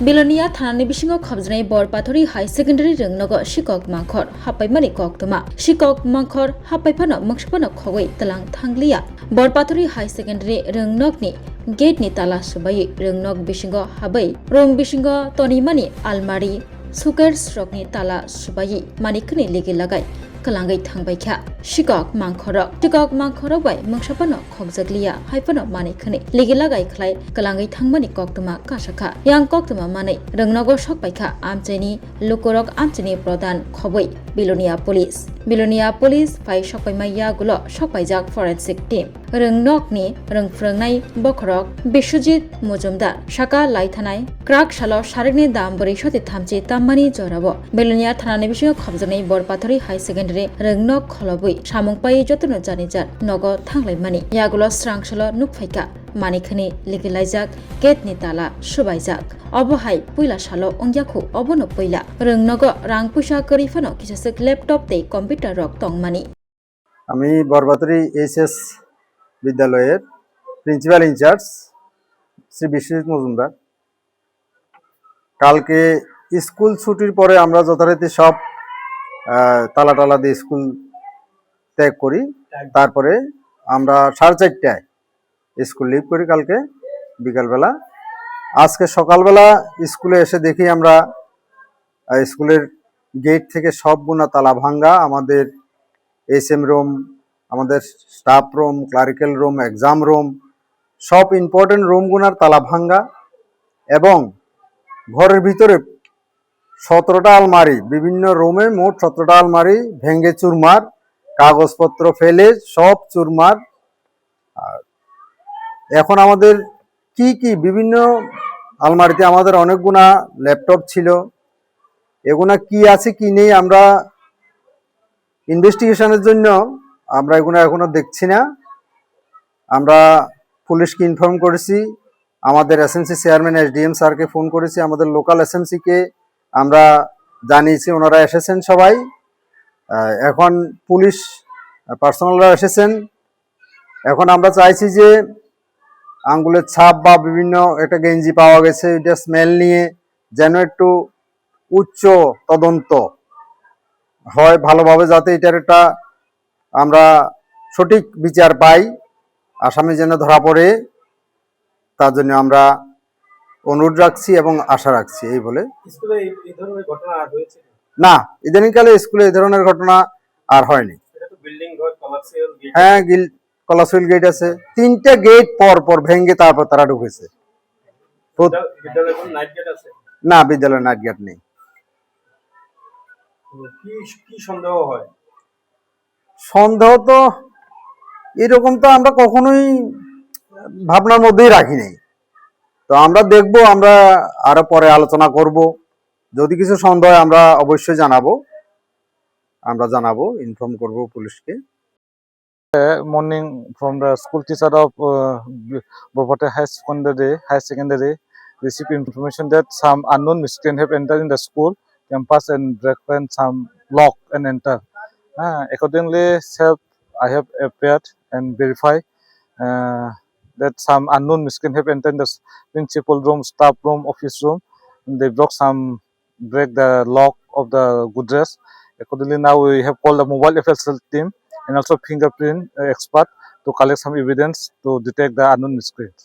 Bilonia Thanani Bisingo Khobjnai Borpathori High Secondary Rungnogo Shikok Mankhor Hapaimani Koktuma Shikok Mankhor Hapaipano Mokshpano Khogoi Talang Thanglia Borpathori High Secondary Rungnokni Gate ni tala subai Rungnok Bisingo Habai Rung Bisingo Tonimani Almari Sugar Stroke ni tala subai Manikni Ligi Lagai Kalangai Thangbaikha Shikok Mankhorok bai Mokshpano Khogjaglia Haipano Manikni Ligi Lagai Khlai Kalangai Thangmani Koktuma Kashakha Yang Koktuma Manai Rungnogo Shokbaikha Amcheni Lukorok Amcheni Pradhan Khoboi Bilonia Police Pai Shokpaimaya Gulo Shokpaijak Forensic Team Rungnokni Rungfrungnai Bokhorok Bishojit Mujumdar Shaka Laithanai Krak Shalo Sharigni Dambori Shoti Thamchi Tammani Jorabo Bilonia Thanani Bisingo Khobjnai Borpathori High Secondary Rungnok Kholobui Samungpai Jotono Janijar Nogo Thanglai Yagulo Strangshalo Nukphaika Manikhani Ligilaijak Gate ni tala Subaijak Obohai Puila Shalo Ongyakhu Obono Puila Rungnogo Rang Puisa Korifano Kisasuk Laptop Te Computer Rock Tongmani আমি বরবাতরি HS বিদ্যালয়ের principal in charge Shri Biswajit Majumdar. কালকে school ছুটির পরে আমরা যথারীতি সব তালা দিয়ে স্কুল ত্যাগ করি। তারপরে আমরা 4:30টায় স্কুল লিভ করি কালকে বিকালবেলা। আজকে সকালবেলা স্কুলে এসে দেখি আমরা স্কুলের গেট থেকে সবগুলো তালা ভাঙ্গা। আমাদের এসএম রুম, আমাদের staff room, clerical room, exam room, সব ইম্পর্টেন্ট রুমগুলোর তালা ভাঙ্গা এবং ঘরের ভিতরে 17টা আলমারি, বিভিন্ন রুমে মোট 17টা আলমারি ভেঙে চুরমার, কাগজপত্র ফেলে সব চুরমার। এখন আমাদের কি বিভিন্ন আলমারিতে আমাদের অনেকগুলা ল্যাপটপ ছিল, এগুলা কি আছে কি নেই আমরা ইনভেস্টিগেশনের জন্য আমরা এগুলো এখনো দেখছি না। আমরা পুলিশকে ইনফর্ম করেছি, আমাদের এসএমসি চেয়ারম্যান এসডিএম স্যারকে ফোন করেছি, আমাদের লোকাল এসএমসিকে আমরা জানিয়েছি, ওনারা এসেছেন সবাই। এখন পুলিশ পার্সোনালরা এসেছেন। এখন আমরা চাইছি যে আঙ্গুলের ছাপ বা বিভিন্ন একটা গেঞ্জি পাওয়া গেছে, এটা স্মেল নিয়ে যেন একটু উচ্চ তদন্ত হয় ভালোভাবে, যাতে এটার একটা আমরা সঠিক বিচার পাই, আসামি যেন ধরা পড়ে, তার জন্য আমরা অনুরোধ রাখছি এবং আশা রাখছি। এই বলে না, ইদানিংকালে স্কুলে এই ধরনের ঘটনা আর হয়নি। হ্যাঁ, কলাসুইল গেট আছে, 3টে গেট পর ভেঙে তারপর তারা ঢুকেছে। না, বিদ্যালয়ে নাইট গেট নেই। সন্দেহ তো এরকম তো আমরা কখনোই ভাবনার মধ্যেই রাখি নাই। তো আমরা দেখব, আমরা আরো পরে আলোচনা করব। যদি কিছু সন্দেহ হয় আমরা অবশ্যই জানাবো, ইনফর্ম করব পুলিশকে। Morning from the school teacher of Borpathori High Secondary received information that some unknown miscreant have entered in the school campus and broken some lock and enter. Accordingly, I have appeared and verified that some unknown miscreant have entered the principal room, staff room, office room. And they break the lock of the Godrej. Accordingly, now we have called the mobile FSL team and also fingerprint expert to collect some evidence to detect the unknown miscreants.